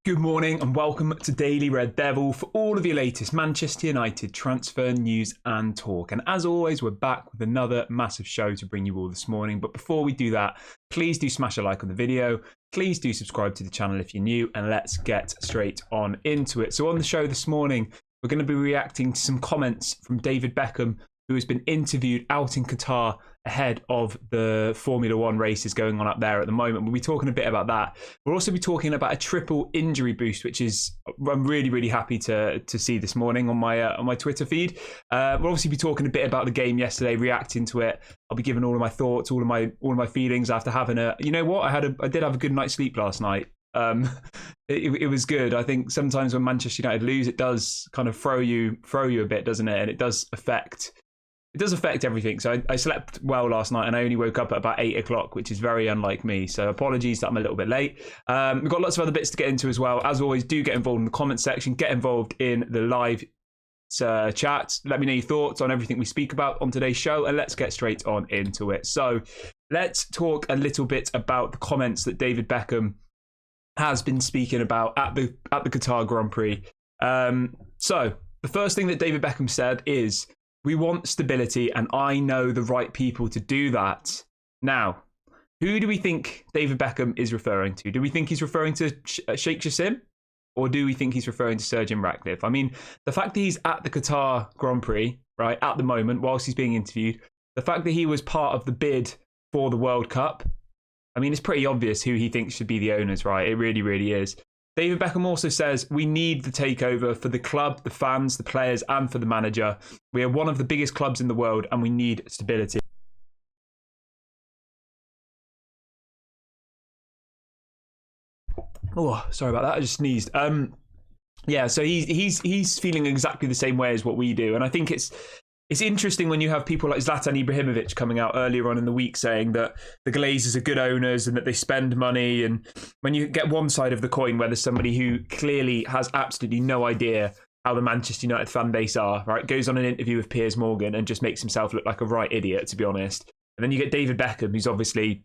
Good morning and welcome to Daily Red Devil for all of your latest Manchester United transfer news and talk. And as always, we're back with another massive show to bring you all this morning. But before we do that, please do smash a like on the video. Please do subscribe to the channel if you're new, and let's get straight on into it. So on the show this morning, we're going to be reacting to some comments from David Beckham, who has been interviewed out in Qatar ahead of the Formula One races going on up there at the moment. We'll be talking a bit about that. We'll also be talking about a triple injury boost, which is I'm really happy to see this morning on my Twitter feed. We'll obviously be talking a bit about the game yesterday, reacting to it. I'll be giving all of my thoughts, all of my feelings after having you know what, I did have a good night's sleep last night. It was good. I think sometimes when Manchester United lose, it does kind of throw you a bit, doesn't it? And it does affect everything. So I slept well last night and I only woke up at about 8 o'clock, which is very unlike me. So apologies that I'm a little bit late. We've got lots of other bits to get into as well. As always, do get involved in the comment section. Get involved in the live chat. Let me know your thoughts on everything we speak about on today's show, and let's get straight on into it. So let's talk a little bit about the comments that David Beckham has been speaking about at the Qatar Grand Prix. So the first thing that David Beckham said is, "We want stability, and I know the right people to do that." Now, who do we think David Beckham is referring to? Do we think he's referring to Sheikh Jassim? Or do we think he's referring to Sir Jim Ratcliffe? I mean, the fact that he's at the Qatar Grand Prix, right, at the moment, whilst he's being interviewed, the fact that he was part of the bid for the World Cup, I mean, it's pretty obvious who he thinks should be the owners, right? It really is. David Beckham also says, "We need the takeover for the club, the fans, the players, and for the manager. We are one of the biggest clubs in the world, and we need stability." Oh, sorry about that. I just sneezed. Yeah, so he's feeling exactly the same way as what we do, and I think it's interesting when you have people like Zlatan Ibrahimovic coming out earlier on in the week saying that the Glazers are good owners and that they spend money. And when you get one side of the coin where there's somebody who clearly has absolutely no idea how the Manchester United fan base are, right, goes on an interview with Piers Morgan and just makes himself look like a right idiot, to be honest. And then you get David Beckham, who's obviously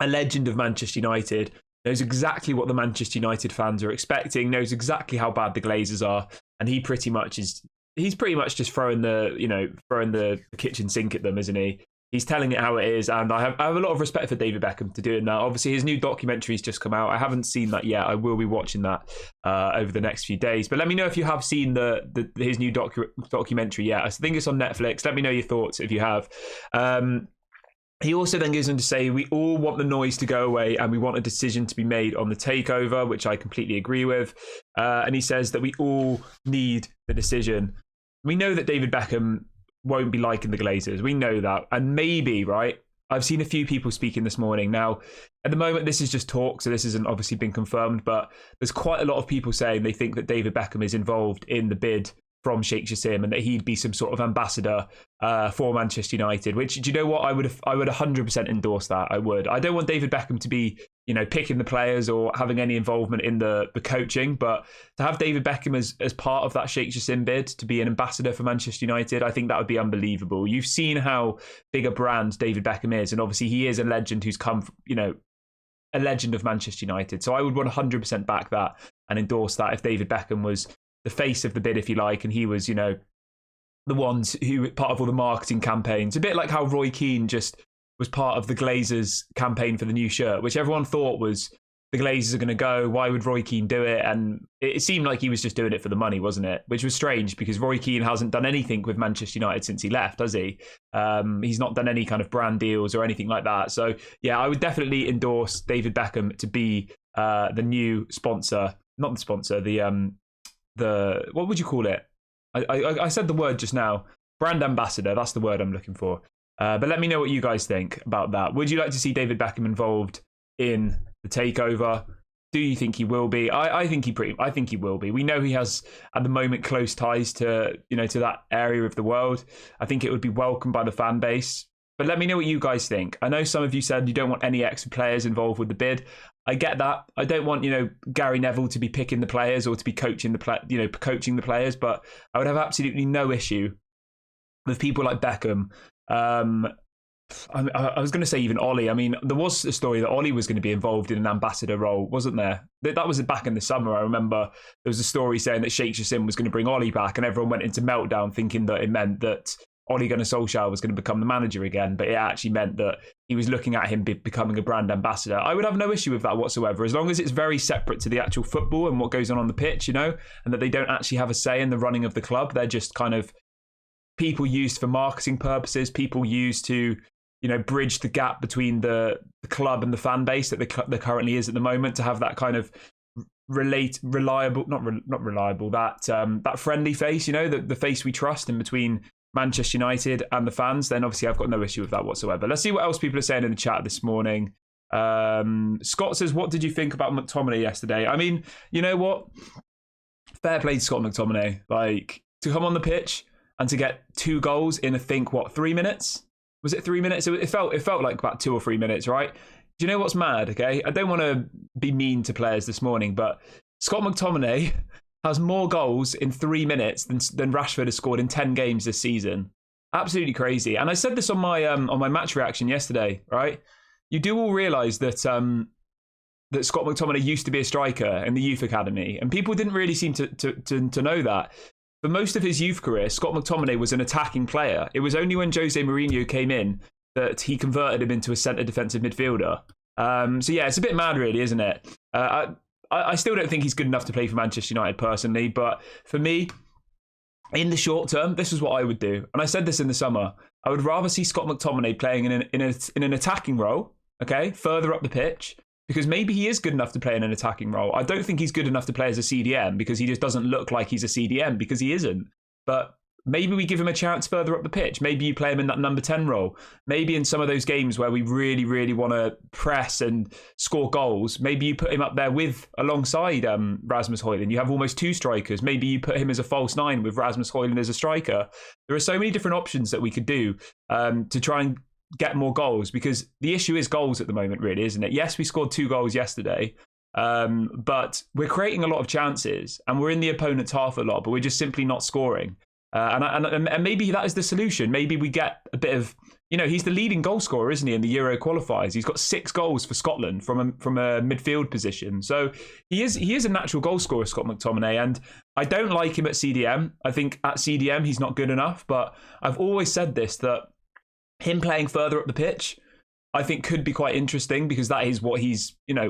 a legend of Manchester United, knows exactly what the Manchester United fans are expecting, knows exactly how bad the Glazers are, and he's pretty much just throwing the kitchen sink at them, isn't he? He's telling it how it is, and I have a lot of respect for David Beckham to doing that. Obviously, his new documentary's just come out. I haven't seen that yet. I will be watching that over the next few days. But let me know if you have seen his new documentary yet. I think it's on Netflix. Let me know your thoughts if you have. He also then goes on to say, "We all want the noise to go away and we want a decision to be made on the takeover," which I completely agree with. And he says that we all need the decision. We know that David Beckham won't be liking the Glazers. We know that. And maybe, right, I've seen a few people speaking this morning. Now, at the moment, this is just talk, so this hasn't obviously been confirmed, but there's quite a lot of people saying they think that David Beckham is involved in the bid from Sheikh Jassim and that he'd be some sort of ambassador for Manchester United, which, do you know what, I would 100% endorse that. I would. I don't want David Beckham to be, picking the players or having any involvement in the coaching, but to have David Beckham as part of that Sheikh Jassim bid to be an ambassador for Manchester United, I think that would be unbelievable. You've seen how big a brand David Beckham is, and obviously he is a legend who's come, a legend of Manchester United. So I would 100% back that and endorse that if David Beckham was the face of the bid, if you like, and he was, the ones who were part of all the marketing campaigns. A bit like how Roy Keane just was part of the Glazers campaign for the new shirt, which everyone thought was the Glazers are going to go. Why would Roy Keane do it? And it seemed like he was just doing it for the money, wasn't it? Which was strange because Roy Keane hasn't done anything with Manchester United since he left, has he? He's not done any kind of brand deals or anything like that. So yeah, I would definitely endorse David Beckham to be the new sponsor, not the sponsor, the what would you call it? I said the word just now. Brand ambassador, that's the word I'm looking for. But let me know what you guys think about that. Would you like to see David Beckham involved in the takeover? Do you think he will be? I think he will be. We know he has at the moment close ties to that area of the world. I think it would be welcomed by the fan base. But let me know what you guys think. I know some of you said you don't want any extra players involved with the bid. I get that. I don't want, Gary Neville to be picking the players or to be coaching the players, but I would have absolutely no issue with people like Beckham I was going to say even Ollie. I mean, there was a story that Ollie was going to be involved in an ambassador role, wasn't there? That was back in the summer. I remember there was a story saying that Sheikh Jassim was going to bring Ollie back, and everyone went into meltdown thinking that it meant that Ole Gunnar Solskjaer was going to become the manager again, but it actually meant that he was looking at him becoming a brand ambassador. I would have no issue with that whatsoever, as long as it's very separate to the actual football and what goes on the pitch, you know, and that they don't actually have a say in the running of the club. They're just kind of people used for marketing purposes, people used to, you know, bridge the gap between the club and the fan base that there currently is at the moment, to have that kind of reliable, not reliable, that friendly face, you know, the face we trust in between Manchester United and the fans. Then obviously I've got no issue with that whatsoever. Let's see what else people are saying in the chat this morning. Scott says, what did you think about McTominay yesterday? I mean, you know what? Fair play to Scott McTominay. Like, to come on the pitch and to get 2 goals in, I think, 3 minutes? Was it 3 minutes? It felt like about 2 or 3 minutes, right? Do you know what's mad, okay? I don't want to be mean to players this morning, but Scott McTominay has more goals in 3 minutes than Rashford has scored in 10 games this season. Absolutely crazy. And I said this on my match reaction yesterday, right? You do all realise that that Scott McTominay used to be a striker in the youth academy, and people didn't really seem to know that. For most of his youth career, Scott McTominay was an attacking player. It was only when Jose Mourinho came in that he converted him into a centre defensive midfielder. So yeah, it's a bit mad really, isn't it? I still don't think he's good enough to play for Manchester United personally, but for me, in the short term, this is what I would do. And I said this in the summer. I would rather see Scott McTominay playing in an attacking role, okay, further up the pitch, because maybe he is good enough to play in an attacking role. I don't think he's good enough to play as a CDM, because he just doesn't look like he's a CDM, because he isn't. But maybe we give him a chance further up the pitch. Maybe you play him in that number 10 role. Maybe in some of those games where we really, really want to press and score goals, maybe you put him up there alongside Rasmus Højlund. You have almost 2 strikers. Maybe you put him as a false 9 with Rasmus Højlund as a striker. There are so many different options that we could do to try and get more goals, because the issue is goals at the moment, really, isn't it? Yes, we scored 2 goals yesterday, but we're creating a lot of chances and we're in the opponent's half a lot, but we're just simply not scoring. And maybe that is the solution. Maybe we get a bit of, you know, he's the leading goal scorer, isn't he, in the Euro qualifiers? He's got 6 goals for Scotland from a midfield position. So he is a natural goal scorer, Scott McTominay. And I don't like him at CDM. I think at CDM he's not good enough. But I've always said this, that him playing further up the pitch, I think could be quite interesting, because that is what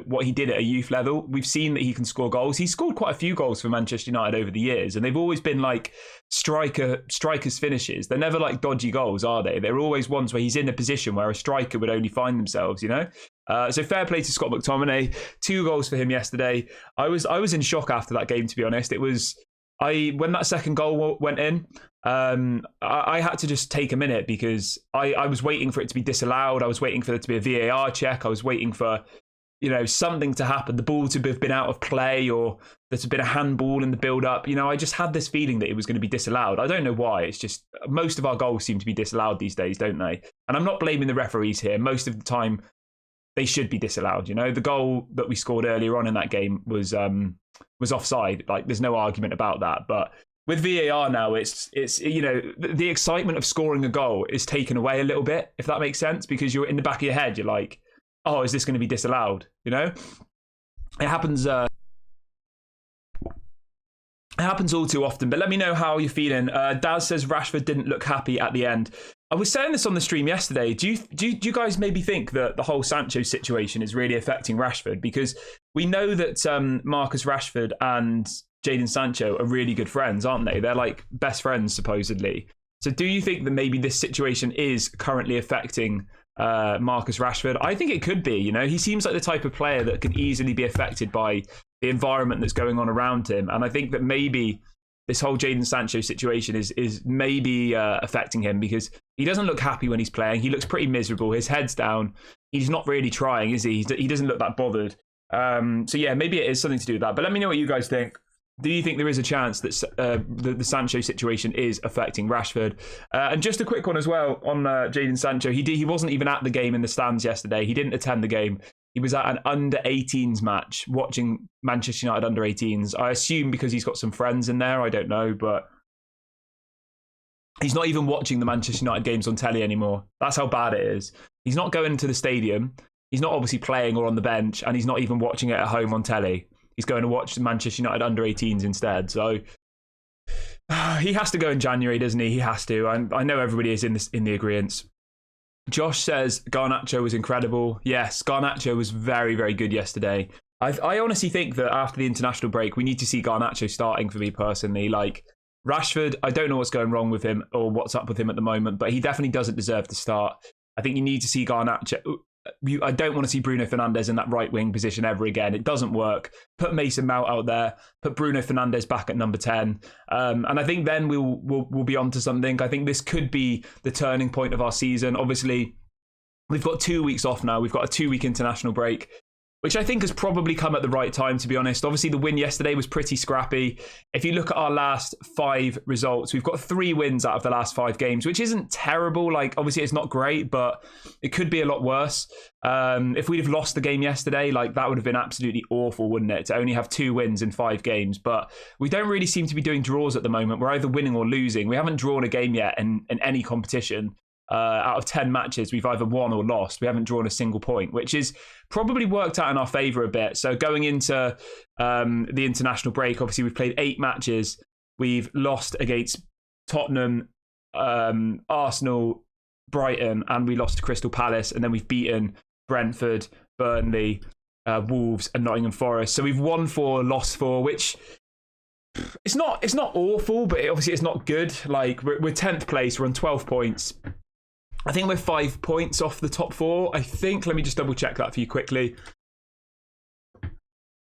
what he did at a youth level. We've seen that he can score goals. He's scored quite a few goals for Manchester United over the years, and they've always been like strikers' finishes. They're never like dodgy goals, are they? They're always ones where he's in a position where a striker would only find themselves, you know? So fair play to Scott McTominay. 2 goals for him yesterday. I was in shock after that game, to be honest. When that second goal went in, I had to just take a minute, because I was waiting for it to be disallowed. I was waiting for there to be a VAR check. I was waiting for, you know, something to happen, the ball to have been out of play, or there to have been a handball in the build-up. You know, I just had this feeling that it was going to be disallowed. I don't know why. It's just most of our goals seem to be disallowed these days, don't they? And I'm not blaming the referees here. Most of the time, they should be disallowed. You know, the goal that we scored earlier on in that game was offside. Like, there's no argument about that. But with VAR now, it's you know, the excitement of scoring a goal is taken away a little bit, if that makes sense, because you're in the back of your head, you're like, oh, is this going to be disallowed? You know, it happens. It happens all too often. But let me know how you're feeling. Daz says Rashford didn't look happy at the end. I was saying this on the stream yesterday. Do you guys maybe think that the whole Sancho situation is really affecting Rashford? Because we know that Marcus Rashford and Jadon Sancho are really good friends, aren't they? They're like best friends, supposedly. So do you think that maybe this situation is currently affecting Marcus Rashford? I think it could be. You know, he seems like the type of player that could easily be affected by the environment that's going on around him. And I think that maybe this whole Jadon Sancho situation is maybe affecting him, because he doesn't look happy when he's playing. He looks pretty miserable. His head's down. He's not really trying, is he? He doesn't look that bothered. So yeah, maybe it is something to do with that. But let me know what you guys think. Do you think there is a chance that the Sancho situation is affecting Rashford? And just a quick one as well on Jadon Sancho. He wasn't even at the game in the stands yesterday. He didn't attend the game. He was at an under-18s match watching Manchester United under-18s. I assume because he's got some friends in there. I don't know, but He's not even watching the Manchester United games on telly anymore. That's how bad it is. He's not going to the stadium. He's not obviously playing or on the bench, and he's not even watching it at home on telly. He's going to watch the Manchester United under-18s instead. So he has to go in January, doesn't he? He has to. I know everybody is in the agreement. Josh says Garnacho was incredible. Yes, Garnacho was very, very good yesterday. I honestly think that after the international break, we need to see Garnacho starting for me personally. Like, Rashford, I don't know what's going wrong with him or what's up with him at the moment, but he definitely doesn't deserve to start. I think you need to see Garnacho. I don't want to see Bruno Fernandes in that right wing position ever again. It doesn't work. Put Mason Mount out there. Put Bruno Fernandes back at number 10. And I think then we'll be on to something. I think this could be the turning point of our season. Obviously, we've got 2 weeks off now. We've got a 2-week international break, which I think has probably come at the right time, to be honest. Obviously, the win yesterday was pretty scrappy. If you look at our last 5 results, we've got 3 wins out of the last 5 games, which isn't terrible. Like, obviously, it's not great, but it could be a lot worse. If we'd have lost the game yesterday, like, that would have been absolutely awful, wouldn't it? To only have 2 wins in 5 games. But we don't really seem to be doing draws at the moment. We're either winning or losing. We haven't drawn a game yet in any competition. Out of 10 matches, we've either won or lost. We haven't drawn a single point, which is probably worked out in our favour a bit. So going into the international break, obviously we've played 8 matches. We've lost against Tottenham, Arsenal, Brighton, and we lost to Crystal Palace. And then we've beaten Brentford, Burnley, Wolves and Nottingham Forest. So we've won 4, lost 4, which... It's not awful, but obviously it's not good. Like, we're 10th place, we're on 12 points. I think we're 5 points off the top 4. I think, let me just double check that for you quickly.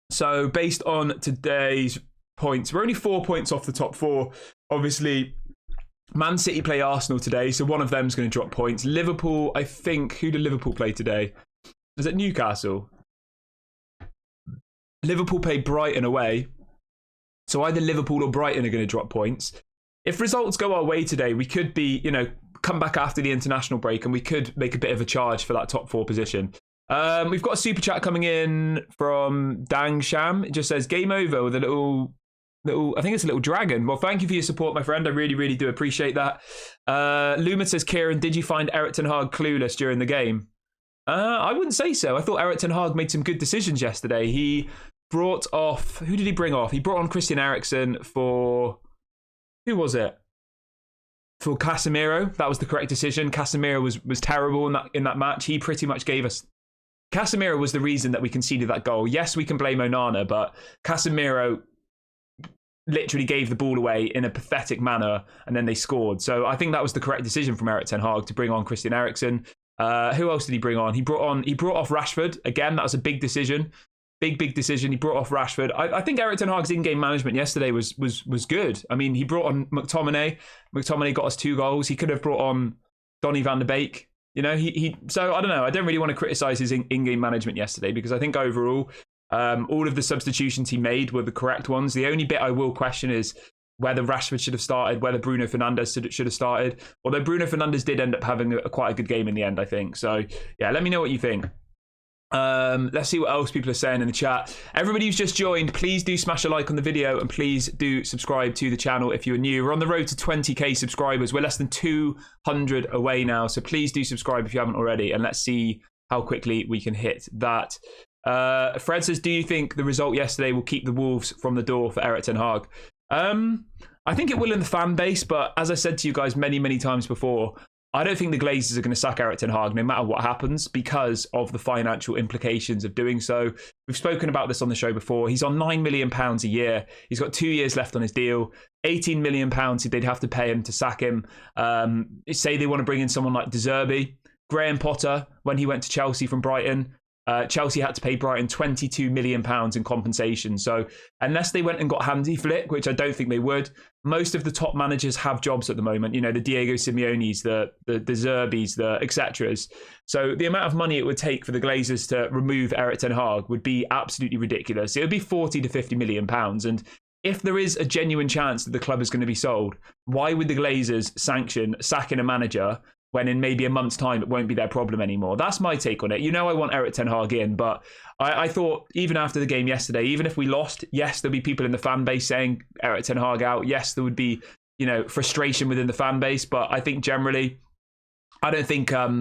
So based on today's points, we're only 4 points off the top 4. Obviously, Man City play Arsenal today, so one of them's going to drop points. Liverpool, I think, who did Liverpool play today? Was it Newcastle? Liverpool play Brighton away. So either Liverpool or Brighton are going to drop points. If results go our way today, we could be, come back after the international break and we could make a bit of a charge for that top 4 position. We've got a super chat coming in from Dang Sham. It just says game over with a little, I think it's a little dragon. Well, thank you for your support, my friend. I really, really do appreciate that. Luma says, Kieran, did you find Erik ten Hag clueless during the game? I wouldn't say so. I thought Erik ten Hag made some good decisions yesterday. He brought off, who did he bring off? He brought on Christian Eriksen for, who was it? For Casemiro. That was the correct decision. Casemiro was terrible in that match. He pretty much gave us, Casemiro was the reason that we conceded that goal. Yes, we can blame Onana, but Casemiro literally gave the ball away in a pathetic manner and then they scored. So I think that was the correct decision from Erik ten Hag to bring on Christian Eriksen. Who else did he bring on? He brought off Rashford. Again, that was a big decision. Big decision. He brought off Rashford. I think Erik ten Hag's in-game management yesterday was good. I mean, he brought on McTominay. McTominay got us 2 goals. He could have brought on Donny van de Beek. So I don't know. I don't really want to criticise his in-game management yesterday because I think overall, all of the substitutions he made were the correct ones. The only bit I will question is whether Rashford should have started, whether Bruno Fernandes should have started. Although Bruno Fernandes did end up having quite a good game in the end, I think. So yeah, let me know what you think. Let's see what else people are saying in the chat. Everybody who's just joined, please do smash a like on the video and please do subscribe to the channel if you're new. We're on the road to 20k subscribers. We're less than 200 away now, so please do subscribe if you haven't already and let's see how quickly we can hit that. Fred says, do you think the result yesterday will keep the Wolves from the door for Erik ten Hag? I think it will in the fan base, but as I said to you guys many times before, I don't think the Glazers are going to sack Erik ten Hag no matter what happens because of the financial implications of doing so. We've spoken about this on the show before. He's on £9 million a year. He's got 2 years left on his deal. £18 million they'd have to pay him to sack him. Say they want to bring in someone like De Zerbi. Graham Potter, when he went to Chelsea from Brighton, Chelsea had to pay Brighton £22 million in compensation. So unless they went and got Hansi Flick, which I don't think they would, most of the top managers have jobs at the moment. The Diego Simeones, the Zerbis, the etceteras. So the amount of money it would take for the Glazers to remove Erik ten Hag would be absolutely ridiculous. It would be 40 to 50 million pounds. And if there is a genuine chance that the club is going to be sold, why would the Glazers sanction sacking a manager when in maybe a month's time it won't be their problem anymore? That's my take on it. I want Erik ten Hag in, but I thought even after the game yesterday, even if we lost, yes, there'll be people in the fan base saying Erik ten Hag out. Yes, there would be, frustration within the fan base. But I think generally, I don't think, I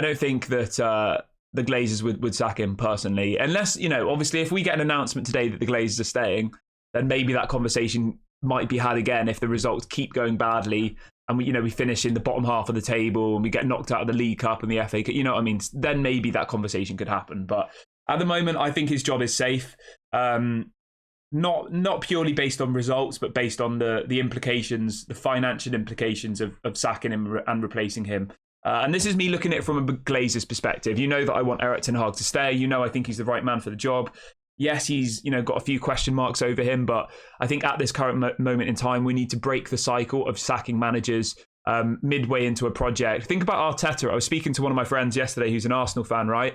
don't think that the Glazers would sack him personally, unless, obviously if we get an announcement today that the Glazers are staying, then maybe that conversation might be had again if the results keep going badly and we finish in the bottom half of the table and we get knocked out of the League Cup and the FA Cup, you know what I mean? Then maybe that conversation could happen. But at the moment, I think his job is safe. Not purely based on results, but based on the implications, the financial implications of sacking him and replacing him. And this is me looking at it from a Glazers perspective. You know that I want Erik ten Hag to stay. I think he's the right man for the job. Yes, he's got a few question marks over him, but I think at this current moment in time, we need to break the cycle of sacking managers midway into a project. Think about Arteta. I was speaking to one of my friends yesterday who's an Arsenal fan, right?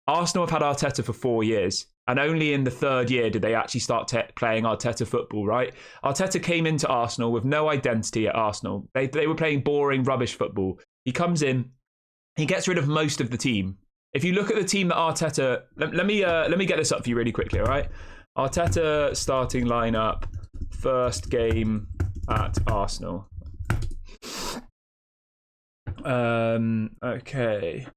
Arsenal have had Arteta for 4 years, and only in the third year did they actually start playing Arteta football, right? Arteta came into Arsenal with no identity at Arsenal. They were playing boring, rubbish football. He comes in, he gets rid of most of the team. If you look at the team that Arteta, let me get this up for you really quickly, all right? Arteta starting lineup, first game at Arsenal. Okay.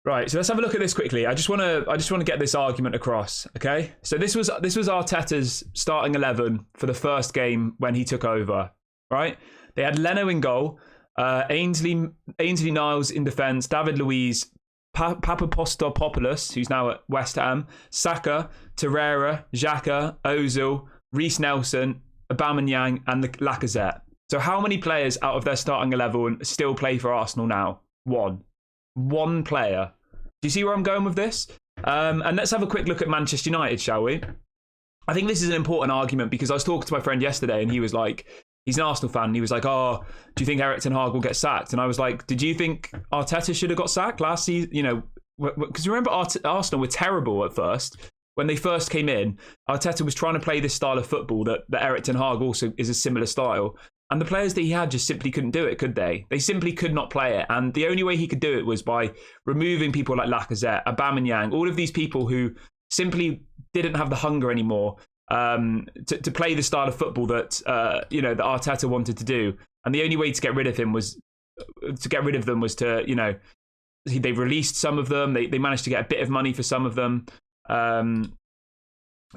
Right, so let's have a look at this quickly. I just want to get this argument across, okay? So this was Arteta's starting 11 for the first game when he took over, right? They had Leno in goal, Ainsley Niles in defence, David Luiz, Papapostopoulos, who's now at West Ham, Saka, Torreira, Xhaka, Ozil, Reece Nelson, Aubameyang, and Lacazette. So how many players out of their starting 11 still play for Arsenal now? One player. Do you see where I'm going with this? And let's have a quick look at Manchester United, shall we? I think this is an important argument because I was talking to my friend yesterday and he was like, he's an Arsenal fan, and he was like, oh, do you think Erik ten Hag will get sacked? And I was like, did you think Arteta should have got sacked last season? Because remember Arsenal were terrible at first. When they first came in, Arteta was trying to play this style of football that Erik ten Hag also is a similar style. And the players that he had just simply couldn't do it, could they? They simply could not play it. And the only way he could do it was by removing people like Lacazette, Aubameyang, all of these people who simply didn't have the hunger anymore to play the style of football that that Arteta wanted to do. And the only way to get rid of them was to they released some of them. They managed to get a bit of money for some of them,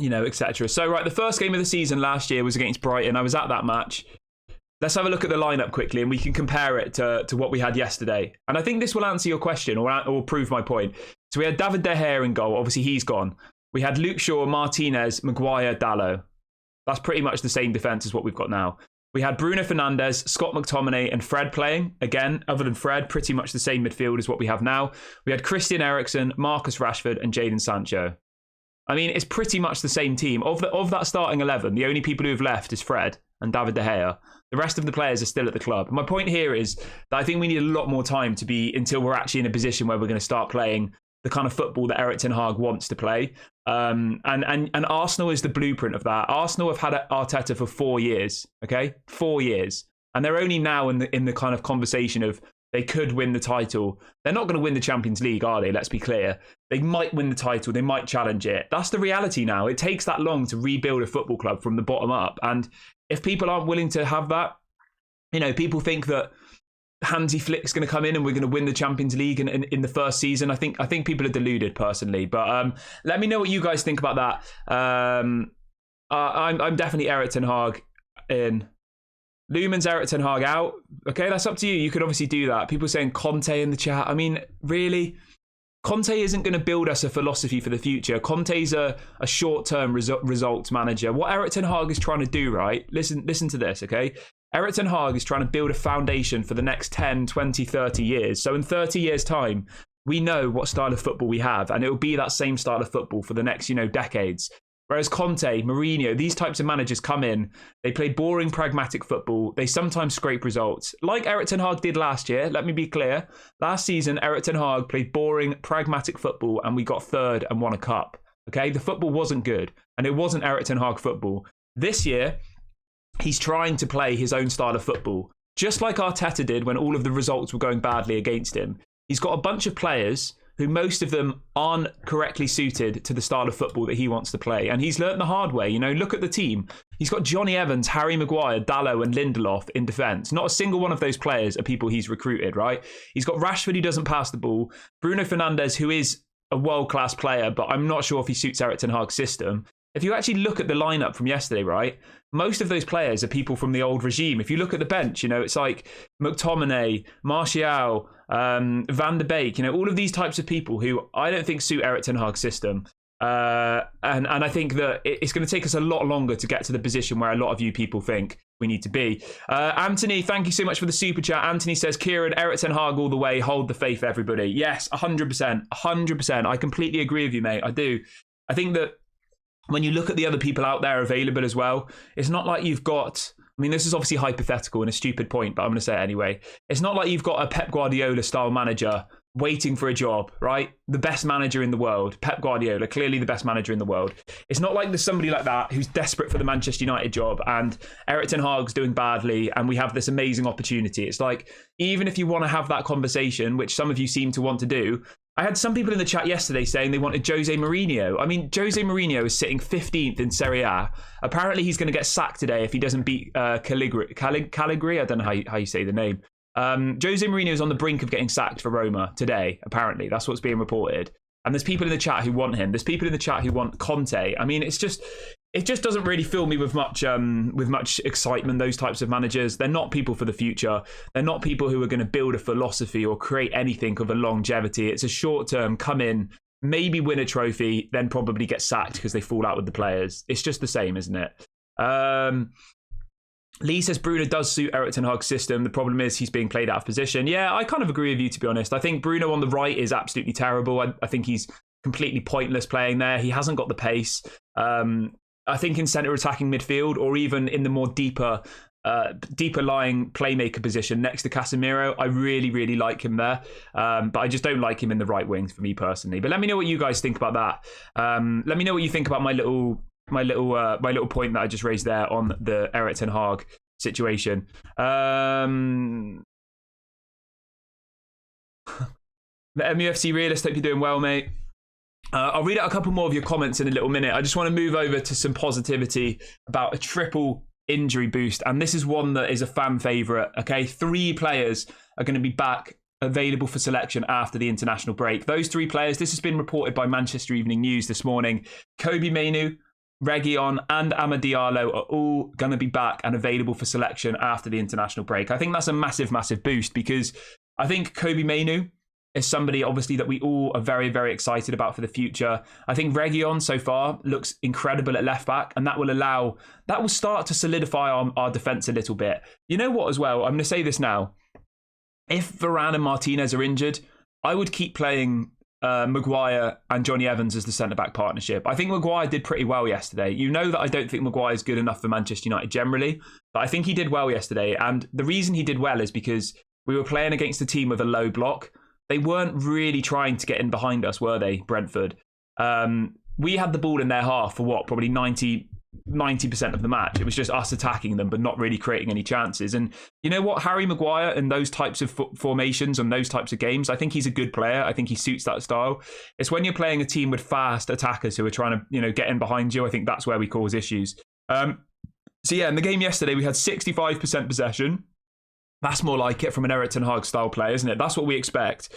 etc. So right, the first game of the season last year was against Brighton. I was at that match. Let's have a look at the lineup quickly and we can compare it to what we had yesterday. And I think this will answer your question or prove my point. So we had David De Gea in goal. Obviously, he's gone. We had Luke Shaw, Martinez, Maguire, Dalot. That's pretty much the same defence as what we've got now. We had Bruno Fernandes, Scott McTominay and Fred playing. Again, other than Fred, pretty much the same midfield as what we have now. We had Christian Eriksen, Marcus Rashford and Jadon Sancho. I mean, it's pretty much the same team. Of that starting 11, the only people who have left is Fred and David De Gea. The rest of the players are still at the club. My point here is that I think we need a lot more time until we're actually in a position where we're going to start playing the kind of football that Erik ten Hag wants to play. And Arsenal is the blueprint of that. Arsenal have had Arteta for 4 years, okay? 4 years. And they're only now in the kind of conversation of they could win the title. They're not going to win the Champions League, are they? Let's be clear. They might win the title. They might challenge it. That's the reality now. It takes that long to rebuild a football club from the bottom up. And if people aren't willing to have that, people think that Hansi Flick's going to come in and we're going to win the Champions League in the first season. I think people are deluded personally. But let me know what you guys think about that. I'm definitely Erik ten Hag in. Lumen's Erik ten Hag out. Okay, that's up to you. You could obviously do that. People saying Conte in the chat. I mean, really? Conte isn't going to build us a philosophy for the future. Conte's a short-term results manager. What Erik ten Hag is trying to do, right? Listen to this, okay? Erik ten Hag is trying to build a foundation for the next 10, 20, 30 years. So in 30 years' time, we know what style of football we have, and it will be that same style of football for the next, decades. Whereas Conte, Mourinho, these types of managers come in, they play boring, pragmatic football. They sometimes scrape results. Like Erik ten Hag did last year, let me be clear. Last season, Erik ten Hag played boring, pragmatic football and we got third and won a cup. Okay, the football wasn't good and it wasn't Erik ten Hag football. This year, he's trying to play his own style of football, just like Arteta did when all of the results were going badly against him. He's got a bunch of players who most of them aren't correctly suited to the style of football that he wants to play. And he's learnt the hard way. Look at the team. He's got Johnny Evans, Harry Maguire, Dalot and Lindelof in defence. Not a single one of those players are people he's recruited, right? He's got Rashford, who doesn't pass the ball. Bruno Fernandes, who is a world-class player, but I'm not sure if he suits Erik ten Hag's system. If you actually look at the lineup from yesterday, right, most of those players are people from the old regime. If you look at the bench, you know, it's like McTominay, Martial, Van der Beek, you know, all of these types of people who I don't think suit Erik ten Hag's system. And I think that it's going to take us a lot longer to get to the position where a lot of you people think we need to be. Anthony, thank you so much for the super chat. Anthony says, Kieran, Erik ten Hag all the way, hold the faith, everybody. Yes, 100%, 100%. I completely agree with you, mate. I do. I think that when you look at the other people out there available as well, it's not like you've got, I mean, this is obviously hypothetical and a stupid point, but I'm going to say it anyway. It's not like you've got a Pep Guardiola style manager waiting for a job, right? The best manager in the world, Pep Guardiola, clearly the best manager in the world. It's not like there's somebody like that who's desperate for the Manchester United job and Erik ten Hag's doing badly and we have this amazing opportunity. It's like, even if you want to have that conversation, which some of you seem to want to do, I had some people in the chat yesterday saying they wanted Jose Mourinho. I mean, Jose Mourinho is sitting 15th in Serie A. Apparently he's going to get sacked today if he doesn't beat Caligari. I don't know how you say the name. Jose Mourinho is on the brink of getting sacked for Roma today, apparently. That's what's being reported. And there's people in the chat who want him. There's people in the chat who want Conte. I mean, it just doesn't really fill me with much excitement, those types of managers. They're not people for the future. They're not people who are going to build a philosophy or create anything of a longevity. It's a short-term, come in, maybe win a trophy, then probably get sacked because they fall out with the players. It's just the same, isn't it? Lee says Bruno does suit Erik ten Hag's system. The problem is he's being played out of position. Yeah, I kind of agree with you, to be honest. I think Bruno on the right is absolutely terrible. I think he's completely pointless playing there. He hasn't got the pace. I think in centre attacking midfield or even in the more deeper lying playmaker position next to Casemiro, I really, really like him there. But I just don't like him in the right wing for me personally. But let me know what you guys think about that. Let me know what you think about my little point that I just raised there on the Erik ten Hag situation. The MUFC realist, hope you're doing well, mate. I'll read out a couple more of your comments in a little minute. I just want to move over to some positivity about a triple injury boost, and this is one that is a fan favourite. Okay, 3 players are going to be back available for selection after the international break. Those 3 players, this has been reported by Manchester Evening News this morning. Kobbie Mainoo, Reguilon and Amad Diallo are all going to be back and available for selection after the international break. I think that's a massive, massive boost because I think Kobbie Mainoo is somebody obviously that we all are very, very excited about for the future. I think Reguilon so far looks incredible at left back, and that will start to solidify our defence a little bit. You know what as well? I'm going to say this now. If Varane and Martinez are injured, I would keep playing Maguire and Johnny Evans as the centre-back partnership. I think Maguire did pretty well yesterday. You know that I don't think Maguire is good enough for Manchester United generally, but I think he did well yesterday. And the reason he did well is because we were playing against a team with a low block. They weren't really trying to get in behind us, were they, Brentford? We had the ball in their half for what, probably 90% of the match. It was just us attacking them, but not really creating any chances. And you know what? Harry Maguire in those types of formations and those types of games, I think he's a good player. I think he suits that style. It's when you're playing a team with fast attackers who are trying to, get in behind you. I think that's where we cause issues. So yeah, in the game yesterday, we had 65% possession. That's more like it from an Erik ten Hag style play, isn't it? That's what we expect.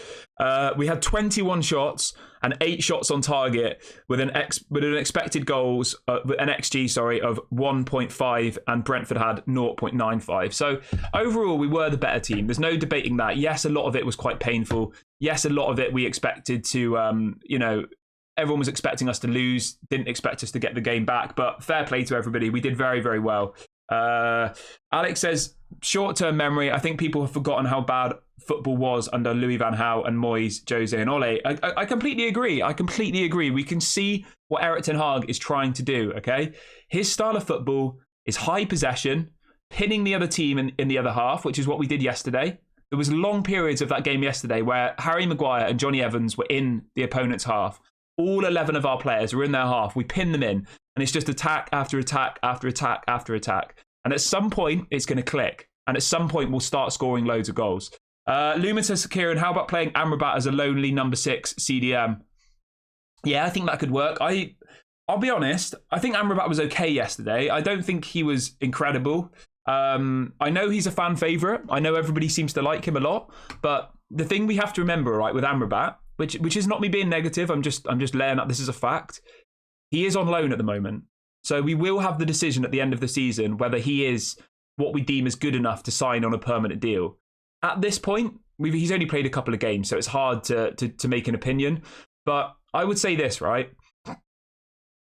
We had 21 shots and 8 shots on target with an expected goals, an XG, of 1.5, and Brentford had 0.95. So overall, we were the better team. There's no debating that. Yes, a lot of it was quite painful. Yes, a lot of it we expected to, everyone was expecting us to lose, didn't expect us to get the game back. But fair play to everybody. We did very, very well. Alex says, short-term memory, I think people have forgotten how bad football was under Louis van Gaal and Moyes, Jose and Ole. I completely agree. We can see what Erik ten Hag is trying to do, okay? His style of football is high possession, pinning the other team in the other half, which is what we did yesterday. There was long periods of that game yesterday where Harry Maguire and Johnny Evans were in the opponent's half. All 11 of our players were in their half. We pinned them in, and it's just attack after attack after attack after attack. And at some point, it's going to click. And at some point, we'll start scoring loads of goals. Lumen says, Kieran, how about playing Amrabat as a lonely number 6 CDM? Yeah, I think that could work. I I'll be honest. I think Amrabat was okay yesterday. I don't think he was incredible. I know he's a fan favourite. I know everybody seems to like him a lot. But the thing we have to remember, right, with Amrabat, which is not me being negative, I'm just laying out this is a fact. He is on loan at the moment. So we will have the decision at the end of the season whether he is what we deem as good enough to sign on a permanent deal. At this point, he's only played a couple of games, so it's hard to make an opinion. But I would say this, right?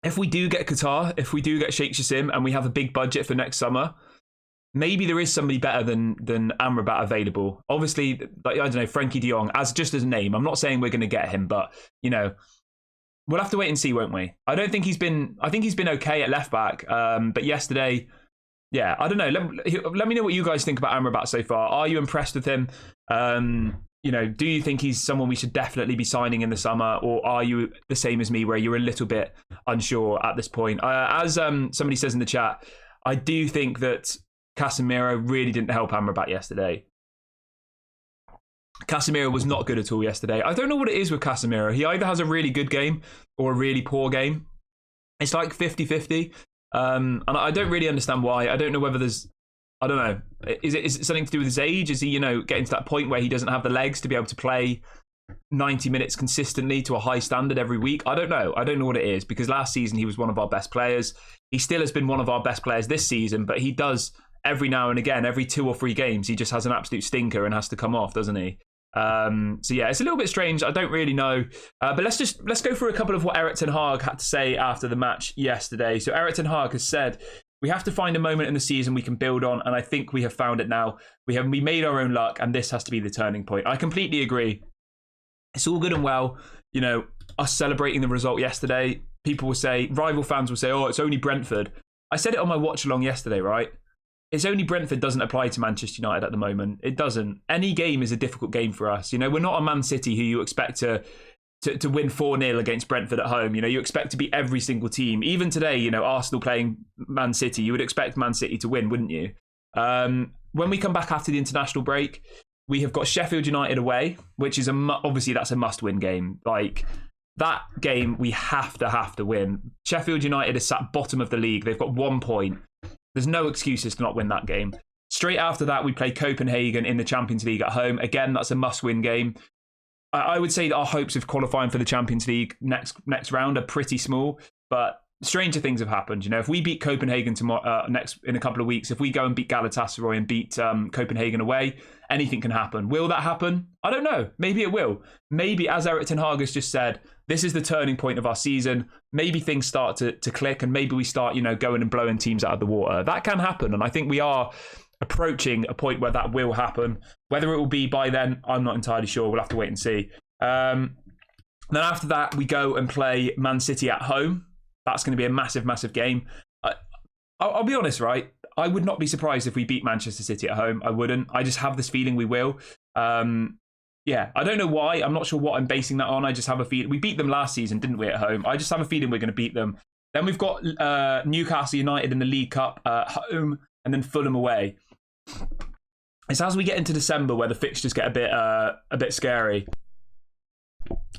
If we do get Qatar, if we do get Sheikh Jassim and we have a big budget for next summer, maybe there is somebody better than Amrabat available. Obviously, like, I don't know, Frankie de Jong, as a name. I'm not saying we're going to get him, but, you know, we'll have to wait and see, won't we? I think he's been okay at left back. But yesterday, yeah, I don't know. Let me know what you guys think about Amrabat so far. Are you impressed with him? You know, do you think he's someone we should definitely be signing in the summer, or are you the same as me where you're a little bit unsure at this point? As somebody says in the chat, I do think that Casemiro really didn't help Amrabat yesterday. Casemiro was not good at all yesterday. I don't know what it is with Casemiro. He either has a really good game or a really poor game. It's like 50-50. And I don't really understand why. I don't know whether there's... I don't know. Is it something to do with his age? Is he, you know, getting to that point where he doesn't have the legs to be able to play 90 minutes consistently to a high standard every week? I don't know. I don't know what it is, because last season he was one of our best players. He still has been one of our best players this season, but he does every now and again, every 2 or 3 games, he just has an absolute stinker and has to come off, doesn't he? So yeah, it's a little bit strange. I don't really know. But let's go through a couple of what Erik ten Hag had to say after the match yesterday. So Erik ten Hag has said, we have to find a moment in the season we can build on, and I think we have found it now. We made our own luck, and this has to be the turning point. I completely agree. It's all good and well, you know, us celebrating the result yesterday. People will say, rival fans will say, oh, it's only Brentford. I said it on my watch along yesterday, right? It's only Brentford doesn't apply to Manchester United at the moment. It doesn't. Any game is a difficult game for us. You know, we're not a Man City who you expect to win 4-0 against Brentford at home. You know, you expect to beat every single team. Even today, you know, Arsenal playing Man City, you would expect Man City to win, wouldn't you? When we come back after the international break, we have got Sheffield United away, which is obviously that's a must-win game. Like, that game we have to win. Sheffield United is sat bottom of the league. They've got 1 point. There's no excuses to not win that game. Straight after that, we play Copenhagen in the Champions League at home. Again, that's a must-win game. I would say that our hopes of qualifying for the Champions League next round are pretty small, but stranger things have happened. You know, if we beat Copenhagen tomorrow, in a couple of weeks, if we go and beat Galatasaray and beat Copenhagen away, anything can happen. Will that happen? I don't know. Maybe it will. Maybe, as Erik ten Hag has just said, this is the turning point of our season. Maybe things start to click, and maybe we start, you know, going and blowing teams out of the water. That can happen, and I think we are approaching a point where that will happen. Whether it will be by then, I'm not entirely sure. We'll have to wait and see. Then after that, we go and play Man City at home. That's going to be a massive, massive game. I'll be honest, right? I would not be surprised if we beat Manchester City at home. I wouldn't. I just have this feeling we will. Yeah, I don't know why. I'm not sure what I'm basing that on. I just have a feeling. We beat them last season, didn't we, at home? I just have a feeling we're going to beat them. Then we've got Newcastle United in the League Cup at home, and then Fulham away. It's as we get into December where the fixtures get a bit scary.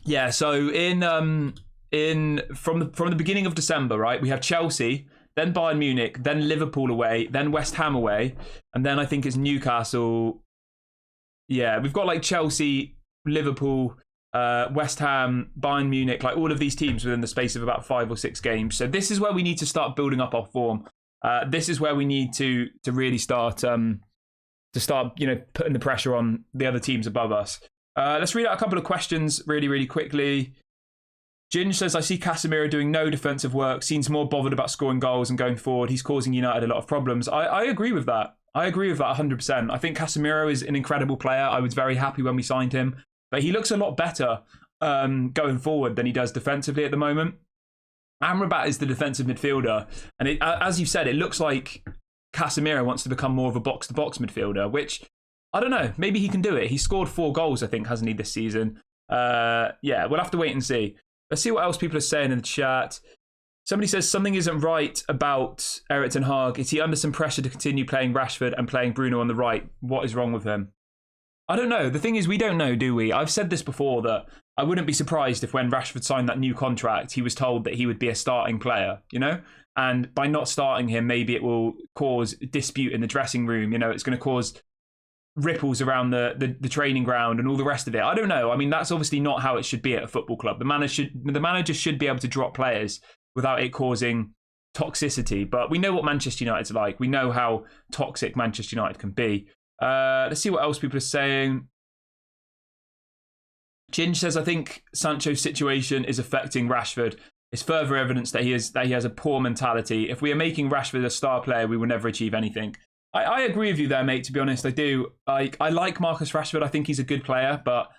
Yeah, so from the beginning of December, right, we have Chelsea, then Bayern Munich, then Liverpool away, then West Ham away, and then I think it's Newcastle. Yeah, we've got like Chelsea, Liverpool, West Ham, Bayern Munich, like all of these teams within the space of about 5 or 6 games. So this is where we need to start building up our form. This is where we need to really start you know, putting the pressure on the other teams above us. Let's read out a couple of questions really, really quickly. Ginge says, I see Casemiro doing no defensive work, seems more bothered about scoring goals and going forward. He's causing United a lot of problems. I agree with that. I agree with that 100%. I think Casemiro is an incredible player. I was very happy when we signed him, but he looks a lot better going forward than he does defensively at the moment. Amrabat is the defensive midfielder, and as you said, it looks like Casemiro wants to become more of a box-to-box midfielder, which, I don't know, maybe he can do it. He scored 4 goals, I think, hasn't he, this season? Yeah, we'll have to wait and see. Let's see what else people are saying in the chat. Somebody says something isn't right about Erik ten Hag. Is he under some pressure to continue playing Rashford and playing Bruno on the right? What is wrong with him? I don't know. The thing is, we don't know, do we? I've said this before, that I wouldn't be surprised if when Rashford signed that new contract, he was told that he would be a starting player, you know? And by not starting him, maybe it will cause dispute in the dressing room. You know, it's going to cause ripples around the training ground and all the rest of it. I don't know. I mean, that's obviously not how it should be at a football club. The manager should be able to drop players without it causing toxicity. But we know what Manchester United's like. We know how toxic Manchester United can be. Let's see what else people are saying. Ginge says, I think Sancho's situation is affecting Rashford. It's further evidence that he has a poor mentality. If we are making Rashford a star player, we will never achieve anything. I agree with you there, mate, to be honest. I do. I like Marcus Rashford. I think he's a good player, but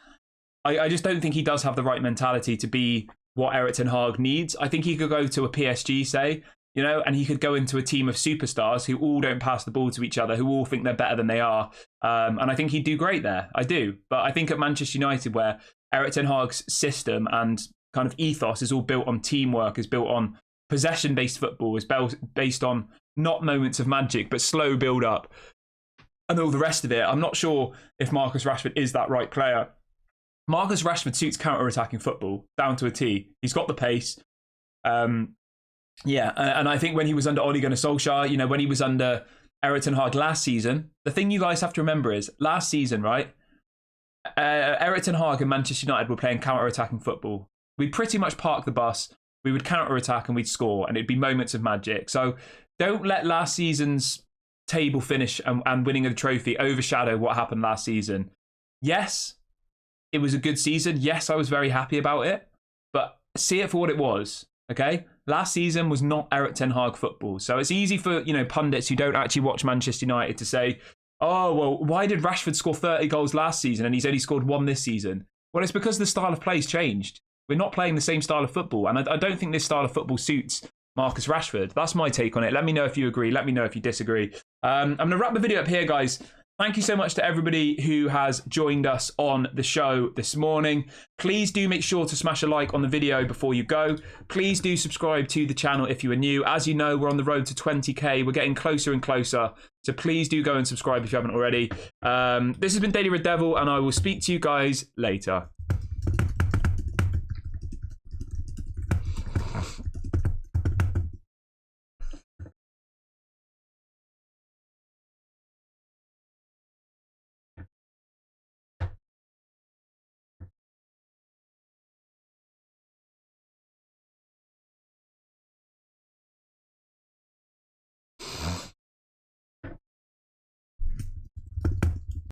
I just don't think he does have the right mentality to be what Erik ten Hag needs. I think he could go to a PSG, say, you know, and he could go into a team of superstars who all don't pass the ball to each other, who all think they're better than they are. And I think he'd do great there. I do. But I think at Manchester United, where Erik ten Hag's system and kind of ethos is all built on teamwork, is built on possession-based football, is based on not moments of magic, but slow build-up and all the rest of it. I'm not sure if Marcus Rashford is that right player. Marcus Rashford suits counter-attacking football down to a T. He's got the pace. Yeah, and I think when he was under Ole Gunnar Solskjaer, you know, when he was under Erik ten Hag last season, the thing you guys have to remember is last season, right? Erik ten Hag and Manchester United were playing counter-attacking football. We pretty much parked the bus. We would counter-attack and we'd score, and it'd be moments of magic. So don't let last season's table finish and winning of the trophy overshadow what happened last season. Yes, it was a good season. Yes, I was very happy about it. But see it for what it was, okay? Last season was not Erik ten Hag football. So it's easy for, you know, pundits who don't actually watch Manchester United to say, oh, well, why did Rashford score 30 goals last season and he's only scored 1 this season? Well, it's because the style of play's changed. We're not playing the same style of football. And I don't think this style of football suits Marcus Rashford. That's my take on it. Let me know if you agree. Let me know if you disagree. I'm going to wrap the video up here, guys. Thank you so much to everybody who has joined us on the show this morning. Please do make sure to smash a like on the video before you go. Please do subscribe to the channel if you are new. As you know, we're on the road to 20k. We're getting closer and closer. So please do go and subscribe if you haven't already. This has been Daily Red Devil, and I will speak to you guys later.